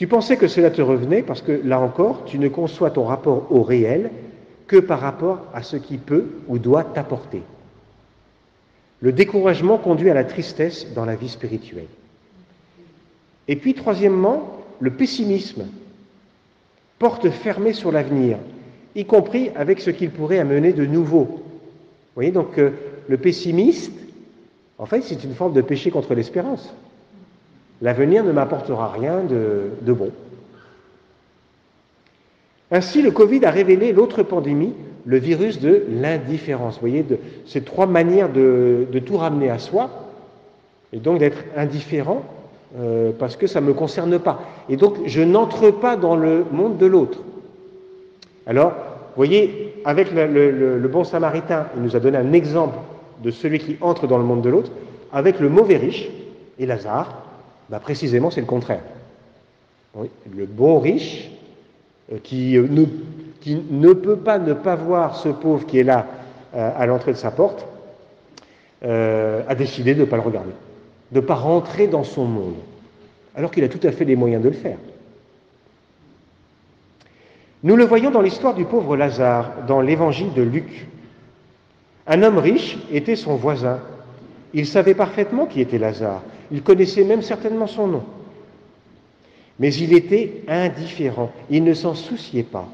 Tu pensais que cela te revenait parce que, là encore, tu ne conçois ton rapport au réel que par rapport à ce qui peut ou doit t'apporter. Le découragement conduit à la tristesse dans la vie spirituelle. Et puis, troisièmement, le pessimisme, porte fermée sur l'avenir, y compris avec ce qu'il pourrait amener de nouveau. Vous voyez, donc le pessimiste, en fait, c'est une forme de péché contre l'espérance. L'avenir ne m'apportera rien de bon. Ainsi, le Covid a révélé l'autre pandémie, le virus de l'indifférence. Vous voyez, ces trois manières de tout ramener à soi, et donc d'être indifférent, parce que ça ne me concerne pas. Et donc, je n'entre pas dans le monde de l'autre. Alors, vous voyez, avec le bon samaritain, il nous a donné un exemple de celui qui entre dans le monde de l'autre. Avec le mauvais riche et Lazare, précisément, c'est le contraire. Oui, le bon riche, qui ne peut pas ne pas voir ce pauvre qui est là à l'entrée de sa porte, a décidé de ne pas le regarder, de ne pas rentrer dans son monde, alors qu'il a tout à fait les moyens de le faire. Nous le voyons dans l'histoire du pauvre Lazare, dans l'évangile de Luc. Un homme riche était son voisin. Il savait parfaitement qui était Lazare. Il connaissait même certainement son nom. Mais il était indifférent. Il ne s'en souciait pas.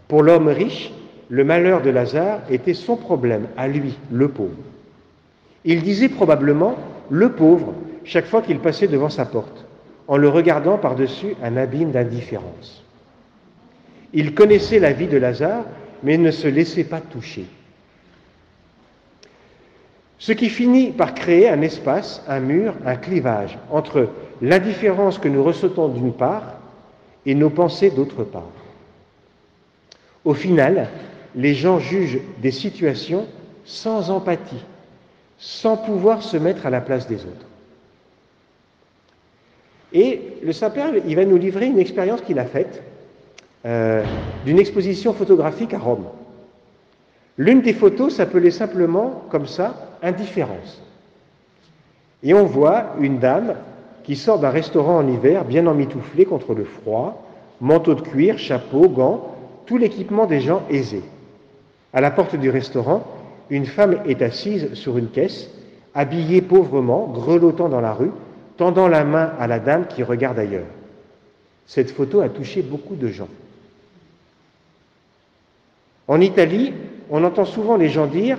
Pour l'homme riche, le malheur de Lazare était son problème, à lui, le pauvre. Il disait probablement « le pauvre » chaque fois qu'il passait devant sa porte, en le regardant par-dessus un abîme d'indifférence. Il connaissait la vie de Lazare, mais ne se laissait pas toucher. Ce qui finit par créer un espace, un mur, un clivage entre l'indifférence que nous ressentons d'une part et nos pensées d'autre part. Au final, les gens jugent des situations sans empathie, sans pouvoir se mettre à la place des autres. Et le Saint-Père, il va nous livrer une expérience qu'il a faite d'une exposition photographique à Rome. L'une des photos s'appelait simplement, comme ça, « Indifférence ». Et on voit une dame qui sort d'un restaurant en hiver, bien emmitouflée contre le froid, manteau de cuir, chapeau, gants, tout l'équipement des gens aisés. À la porte du restaurant, une femme est assise sur une caisse, habillée pauvrement, grelottant dans la rue, tendant la main à la dame qui regarde ailleurs. Cette photo a touché beaucoup de gens. En Italie, on entend souvent les gens dire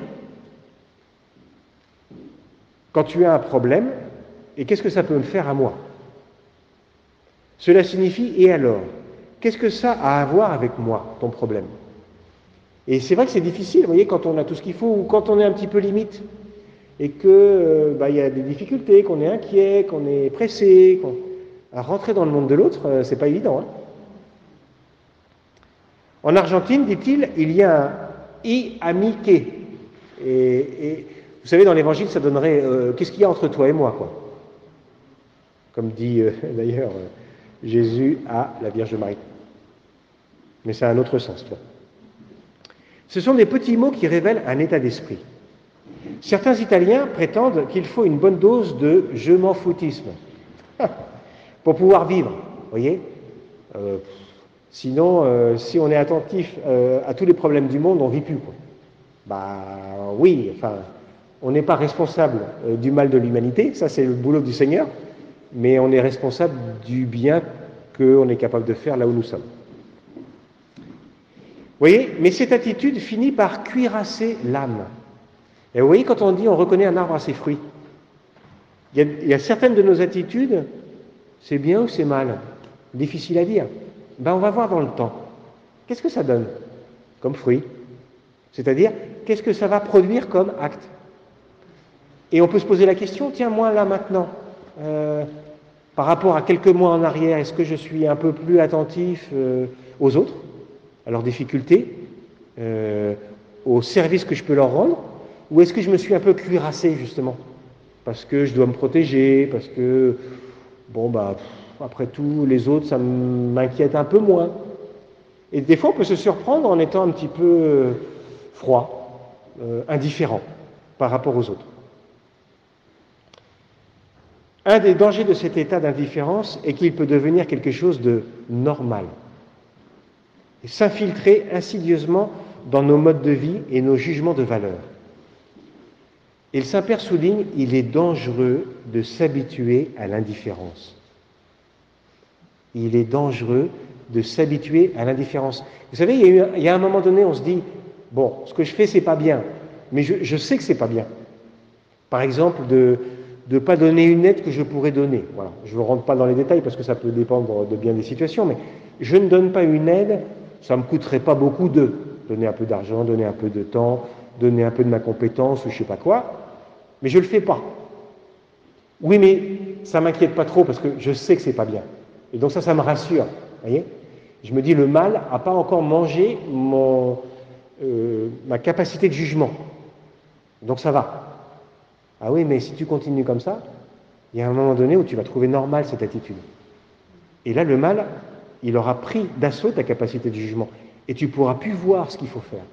« Quand tu as un problème, et qu'est-ce que ça peut me faire à moi ?» Cela signifie « Et alors ? Qu'est-ce que ça a à voir avec moi, ton problème ?» Et c'est vrai que c'est difficile, vous voyez, quand on a tout ce qu'il faut, ou quand on est un petit peu limite, et que y a des difficultés, qu'on est inquiet, qu'on est pressé, à rentrer dans le monde de l'autre, c'est pas évident. Hein. En Argentine, dit-il, il y a un i amique. Et vous savez, dans l'évangile, ça donnerait qu'est-ce qu'il y a entre toi et moi, quoi. Comme dit d'ailleurs Jésus à la Vierge Marie. Mais ça a un autre sens, toi. Ce sont des petits mots qui révèlent un état d'esprit. Certains Italiens prétendent qu'il faut une bonne dose de « je m'en foutisme » pour pouvoir vivre, vous voyez. Sinon, si on est attentif à tous les problèmes du monde, on ne vit plus, quoi. Oui, enfin, on n'est pas responsable du mal de l'humanité, ça c'est le boulot du Seigneur, mais on est responsable du bien qu'on est capable de faire là où nous sommes. Vous voyez, mais cette attitude finit par cuirasser l'âme. Et vous voyez, quand on dit on reconnaît un arbre à ses fruits, il y a certaines de nos attitudes, c'est bien ou c'est mal, difficile à dire. On va voir dans le temps. Qu'est-ce que ça donne comme fruit? C'est-à-dire, qu'est-ce que ça va produire comme acte? Et on peut se poser la question, tiens, moi là maintenant, par rapport à quelques mois en arrière, est-ce que je suis un peu plus attentif aux autres, à leurs difficultés, au service que je peux leur rendre, ou est-ce que je me suis un peu cuirassé justement, parce que je dois me protéger, parce que, après tout, les autres, ça m'inquiète un peu moins. Et des fois, on peut se surprendre en étant un petit peu froid, indifférent par rapport aux autres. Un des dangers de cet état d'indifférence est qu'il peut devenir quelque chose de normal et s'infiltrer insidieusement dans nos modes de vie et nos jugements de valeur. Et le Saint-Père souligne, il est dangereux de s'habituer à l'indifférence. Il est dangereux de s'habituer à l'indifférence. Vous savez, il y a un moment donné, on se dit, bon, ce que je fais, c'est pas bien, mais je sais que c'est pas bien. Par exemple, de ne pas donner une aide que je pourrais donner. Voilà. Je ne rentre pas dans les détails parce que ça peut dépendre de bien des situations, mais je ne donne pas une aide, ça ne me coûterait pas beaucoup de donner un peu d'argent, donner un peu de temps, donner un peu de ma compétence ou je ne sais pas quoi, mais je ne le fais pas. Oui, mais ça ne m'inquiète pas trop parce que je sais que ce n'est pas bien. Et donc ça me rassure. Voyez, je me dis, le mal n'a pas encore mangé ma capacité de jugement. Donc ça va. Ah oui, mais si tu continues comme ça, il y a un moment donné où tu vas trouver normal cette attitude. Et là, le mal, il aura pris d'assaut ta capacité de jugement. Et tu ne pourras plus voir ce qu'il faut faire.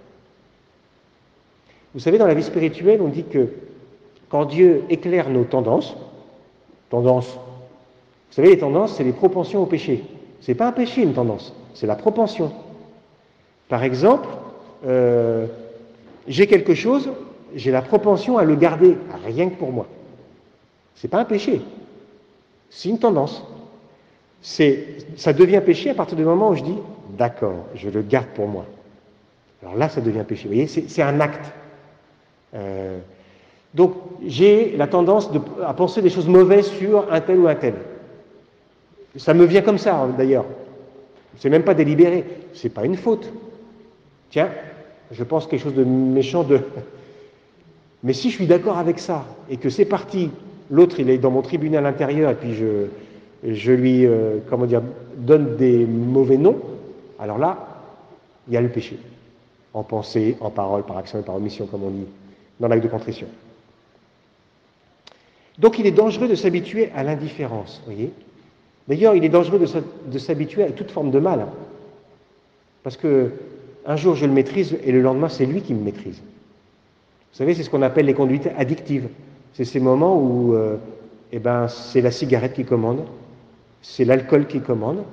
Vous savez, dans la vie spirituelle, on dit que quand Dieu éclaire nos tendances, vous savez, les tendances, c'est les propensions au péché. Ce n'est pas un péché, une tendance, c'est la propension. Par exemple, j'ai quelque chose, j'ai la propension à le garder, rien que pour moi. Ce n'est pas un péché, c'est une tendance. Ça devient péché à partir du moment où je dis, d'accord, je le garde pour moi. Alors là, ça devient péché. Vous voyez, c'est un acte. Donc, j'ai la tendance à penser des choses mauvaises sur un tel ou un tel. Ça me vient comme ça, d'ailleurs. C'est même pas délibéré. C'est pas une faute. Tiens, je pense quelque chose de méchant de... Mais si je suis d'accord avec ça, et que c'est parti, l'autre, il est dans mon tribunal intérieur, et puis je lui, donne des mauvais noms, alors là, il y a le péché. En pensée, en parole, par action et par omission, comme on dit, dans l'acte de contrition. Donc il est dangereux de s'habituer à l'indifférence, voyez. D'ailleurs, il est dangereux de s'habituer à toute forme de mal. Parce que un jour, je le maîtrise, et le lendemain, c'est lui qui me maîtrise. Vous savez, c'est ce qu'on appelle les conduites addictives. C'est ces moments où c'est la cigarette qui commande, c'est l'alcool qui commande,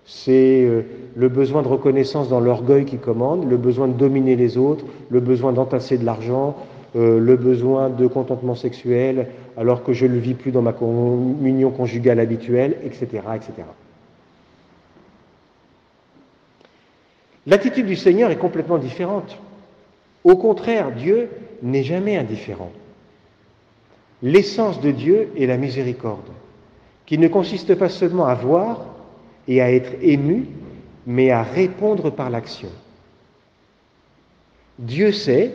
c'est le besoin de reconnaissance dans l'orgueil qui commande, le besoin de dominer les autres, le besoin d'entasser de l'argent, le besoin de contentement sexuel, alors que je ne le vis plus dans ma communion conjugale habituelle, etc., etc. L'attitude du Seigneur est complètement différente. Au contraire, Dieu n'est jamais indifférent. L'essence de Dieu est la miséricorde, qui ne consiste pas seulement à voir et à être ému, mais à répondre par l'action. Dieu sait,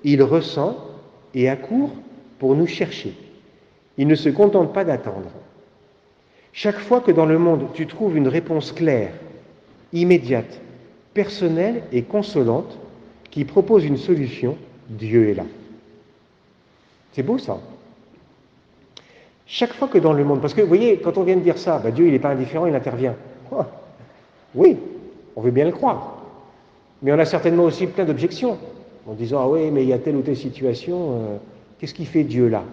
il ressent et accourt pour nous chercher. Il ne se contente pas d'attendre. Chaque fois que dans le monde tu trouves une réponse claire, immédiate, personnelle et consolante, qui propose une solution, Dieu est là. C'est beau ça. Chaque fois que dans le monde, parce que vous voyez, quand on vient de dire ça, Dieu il n'est pas indifférent, il intervient. Oh, oui, on veut bien le croire. Mais on a certainement aussi plein d'objections, en disant, ah oui, mais il y a telle ou telle situation, qu'est-ce qui fait Dieu là?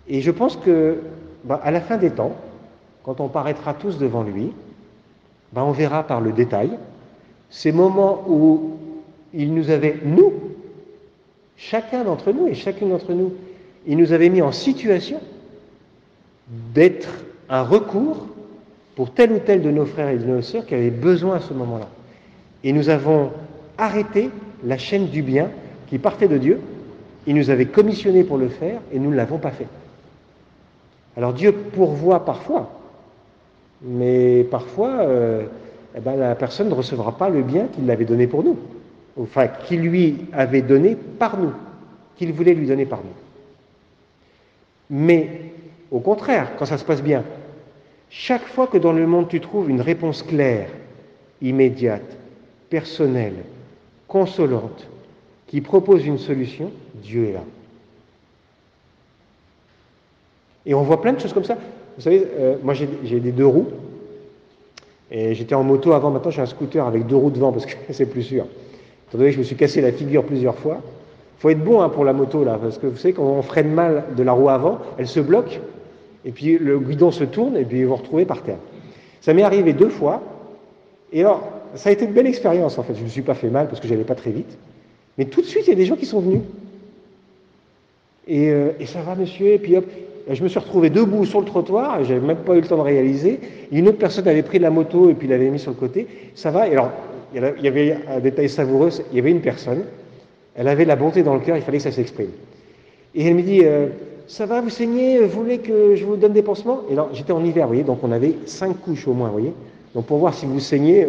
Et je pense que, à la fin des temps, quand on paraîtra tous devant lui, on verra par le détail ces moments où il nous avait, nous, chacun d'entre nous et chacune d'entre nous, il nous avait mis en situation d'être un recours pour tel ou tel de nos frères et de nos sœurs qui avaient besoin à ce moment-là. Et nous avons arrêté la chaîne du bien qui partait de Dieu. Il nous avait commissionné pour le faire et nous ne l'avons pas fait. Alors Dieu pourvoit parfois, mais parfois la personne ne recevra pas le bien qu'il avait donné pour nous, enfin qu'il lui avait donné par nous, qu'il voulait lui donner par nous. Mais au contraire, quand ça se passe bien, chaque fois que dans le monde tu trouves une réponse claire, immédiate, personnelle, consolante, qui propose une solution, Dieu est là. Et on voit plein de choses comme ça. Vous savez, moi j'ai des 2 roues, et j'étais en moto avant, maintenant j'ai un scooter avec 2 roues devant parce que c'est plus sûr. Étant donné que je me suis cassé la figure plusieurs fois, faut être bon pour la moto, là, parce que vous savez, quand on freine mal de la roue avant, elle se bloque, et puis le guidon se tourne, et puis vous vous retrouvez par terre. Ça m'est arrivé 2 fois, et alors, ça a été une belle expérience, en fait. Je ne me suis pas fait mal, parce que je n'allais pas très vite. Mais tout de suite, il y a des gens qui sont venus. Et ça va, monsieur, et puis hop, je me suis retrouvé debout sur le trottoir, je n'avais même pas eu le temps de réaliser. Une autre personne avait pris la moto, et puis l'avait mis sur le côté. Ça va, et alors, il y avait un détail savoureux, il y avait une personne, elle avait la bonté dans le cœur, il fallait que ça s'exprime. Et elle me dit, ça va, vous saignez, vous voulez que je vous donne des pansements? Et alors, j'étais en hiver, vous voyez, donc on avait 5 couches au moins, vous voyez. Donc pour voir si vous saignez,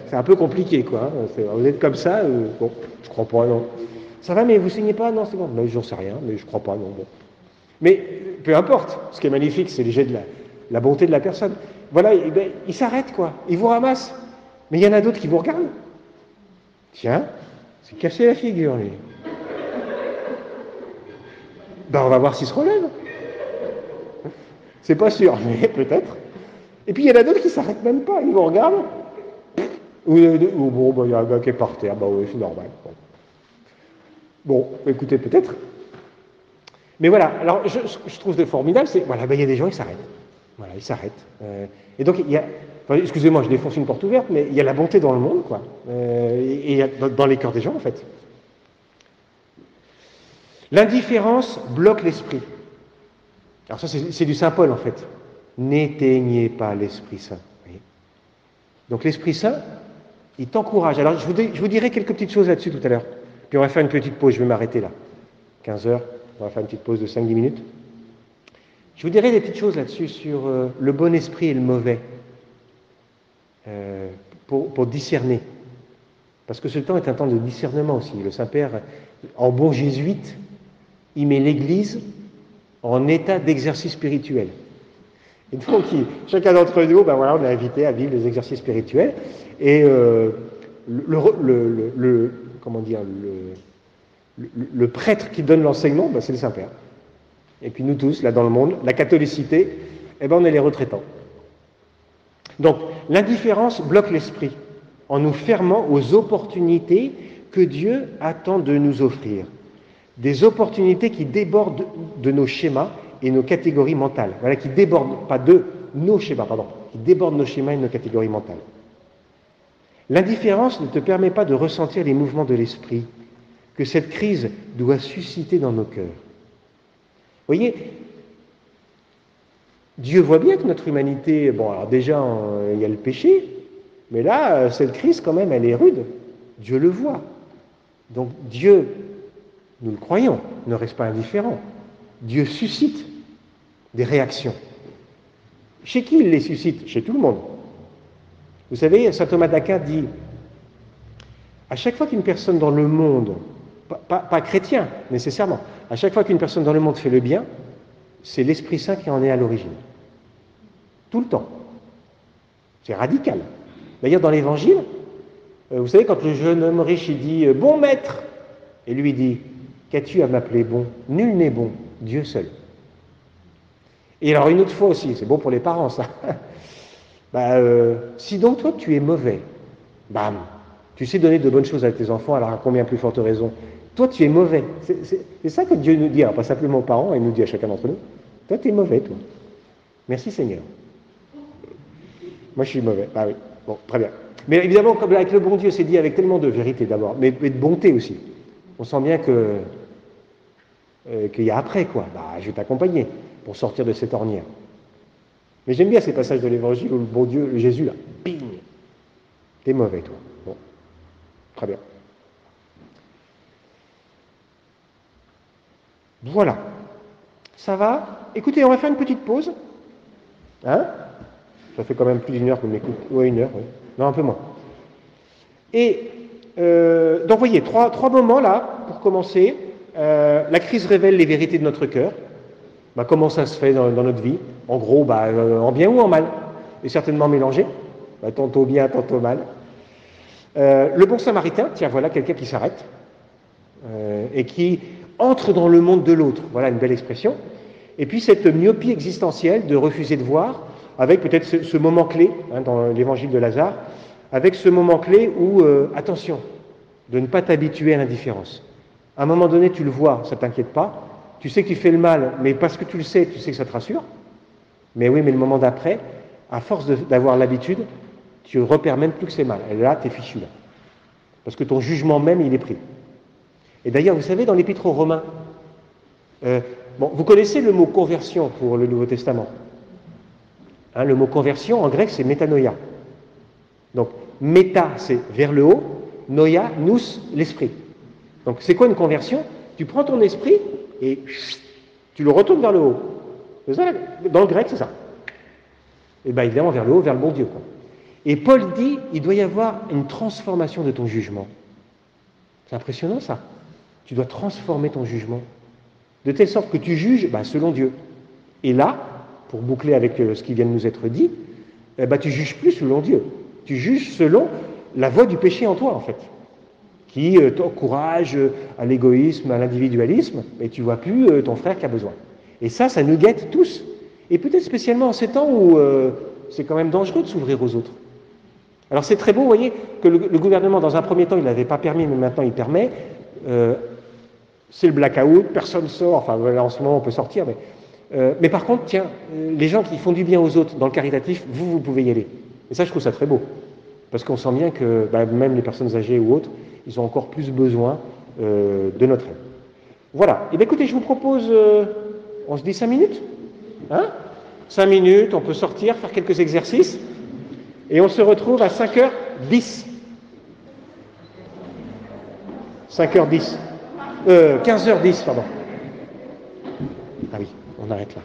c'est un peu compliqué, quoi. Vous êtes comme ça, bon, je crois pas, non. Ça va, mais vous saignez pas? Non, c'est bon. Ben, j'en sais rien, mais je crois pas, non. Bon. Mais peu importe, ce qui est magnifique, c'est le jet de la bonté de la personne. Voilà, et ben, il s'arrête, quoi. Il vous ramasse. Mais il y en a d'autres qui vous regardent. Tiens, c'est cassé la figure, lui. Ben, on va voir s'il se relève. C'est pas sûr, mais peut-être. Et puis il y en a d'autres qui ne s'arrêtent même pas, ils vous regardent. Ou bon, ben, il y a un gars qui est par terre, ben oui, c'est normal. Bon, écoutez, peut-être. Mais voilà, alors je trouve formidable, c'est, voilà, ben, il y a des gens qui s'arrêtent. Voilà, ils s'arrêtent. Et donc, il y a, enfin, excusez-moi, je défonce une porte ouverte, mais il y a la bonté dans le monde, quoi. Et il y a dans les cœurs des gens, en fait. L'indifférence bloque l'esprit. Alors ça, c'est du Saint Paul, en fait. N'éteignez pas l'Esprit Saint. Donc l'Esprit Saint, il t'encourage. Alors je vous dirai quelques petites choses là-dessus tout à l'heure. Puis on va faire une petite pause, je vais m'arrêter là. 15 heures, on va faire une petite pause de 5-10 minutes. Je vous dirai des petites choses là-dessus sur le bon esprit et le mauvais, pour discerner. Parce que ce temps est un temps de discernement aussi. Le Saint-Père, en bon jésuite, il met l'Église en état d'exercice spirituel. Et donc, chacun d'entre nous, ben voilà, on est invité à vivre les exercices spirituels. Et comment dire, le prêtre qui donne l'enseignement, ben c'est le Saint-Père. Et puis nous tous, là dans le monde, la catholicité, eh ben on est les retraitants. Donc, l'indifférence bloque l'esprit en nous fermant aux opportunités que Dieu attend de nous offrir. Des opportunités qui débordent de nos schémas et nos catégories mentales. Voilà, qui débordent, pas de nos schémas, pardon, qui débordent nos schémas et nos catégories mentales. L'indifférence ne te permet pas de ressentir les mouvements de l'esprit que cette crise doit susciter dans nos cœurs. Vous voyez, Dieu voit bien que notre humanité, bon, alors déjà, il y a le péché, mais là, cette crise, quand même, elle est rude. Dieu le voit. Donc, Dieu, nous le croyons, ne reste pas indifférent. Dieu suscite des réactions. Chez qui il les suscite? Chez tout le monde. Vous savez, saint Thomas d'Aquin dit, à chaque fois qu'une personne dans le monde, pas chrétien nécessairement, à chaque fois qu'une personne dans le monde fait le bien, c'est l'Esprit Saint qui en est à l'origine. Tout le temps. C'est radical. D'ailleurs, dans l'Évangile, vous savez, quand le jeune homme riche, il dit « Bon maître !» et lui dit « Qu'as-tu à m'appeler bon? Nul n'est bon, Dieu seul. » Et alors, une autre fois aussi, c'est bon pour les parents, ça. Si donc toi, tu es mauvais, bam, tu sais donner de bonnes choses à tes enfants, alors à combien plus forte raison? Toi, tu es mauvais. C'est ça que Dieu nous dit, alors pas simplement aux parents, il nous dit à chacun d'entre nous. Toi, tu es mauvais, toi. Merci Seigneur. Moi, je suis mauvais. Bah oui, bon, très bien. Mais évidemment, comme avec le bon Dieu, c'est dit avec tellement de vérité d'abord, mais de bonté aussi. On sent bien qu'il y a après, quoi. Je vais t'accompagner pour sortir de cette ornière. Mais j'aime bien ces passages de l'Évangile où le bon Dieu, le Jésus, là, ping, t'es mauvais, toi. Bon, très bien. Voilà. Ça va? Écoutez, on va faire une petite pause. Hein? Ça fait quand même plus d'1 heure qu'on m'écoute. Ouais, 1 heure, oui. Non, un peu moins. Et donc, vous voyez, trois moments là, pour commencer. La crise révèle les vérités de notre cœur. Comment ça se fait dans notre vie? En gros, en bien ou en mal? Et certainement mélangé. Tantôt bien, tantôt mal. Le bon samaritain, tiens, voilà quelqu'un qui s'arrête et qui entre dans le monde de l'autre. Voilà une belle expression. Et puis cette myopie existentielle de refuser de voir, avec peut-être ce moment clé, dans l'évangile de Lazare, avec ce moment clé où, attention, de ne pas t'habituer à l'indifférence. À un moment donné, tu le vois, ça ne t'inquiète pas. Tu sais que tu fais le mal, mais parce que tu le sais, tu sais que ça te rassure. Mais oui, mais le moment d'après, à force d'avoir l'habitude, tu repères même plus que c'est mal. Et là, tu es fichu, là. Parce que ton jugement même, il est pris. Et d'ailleurs, vous savez, dans l'Épître aux Romains, bon, vous connaissez le mot conversion pour le Nouveau Testament. Hein, le mot conversion, en grec, c'est métanoïa. Donc, méta, c'est vers le haut, noia, nous, l'esprit. Donc, c'est quoi une conversion? Tu prends ton esprit et tu le retournes vers le haut. C'est ça, dans le grec, c'est ça. Et bien, évidemment, vers le haut, vers le bon Dieu, quoi. Et Paul dit, il doit y avoir une transformation de ton jugement. C'est impressionnant, ça. Tu dois transformer ton jugement, de telle sorte que tu juges selon Dieu. Et là, pour boucler avec ce qui vient de nous être dit, tu juges plus selon Dieu. Tu juges selon la voie du péché en toi, en fait, qui t'encourage à l'égoïsme, à l'individualisme, mais tu vois plus ton frère qui a besoin. Et ça nous guette tous. Et peut-être spécialement en ces temps où c'est quand même dangereux de s'ouvrir aux autres. Alors c'est très beau, vous voyez, que le gouvernement, dans un premier temps, il n'avait pas permis, mais maintenant il permet. C'est le blackout, personne ne sort, enfin là, en ce moment on peut sortir, mais par contre, tiens, les gens qui font du bien aux autres dans le caritatif, vous pouvez y aller. Et ça, je trouve ça très beau, parce qu'on sent bien que même les personnes âgées ou autres, ils ont encore plus besoin de notre aide. Voilà, et bien écoutez, je vous propose, on se dit 5 minutes, hein? 5 minutes, on peut sortir, faire quelques exercices, et on se retrouve à 5h10. 5h10. 15h10, pardon. Ah oui, on arrête là.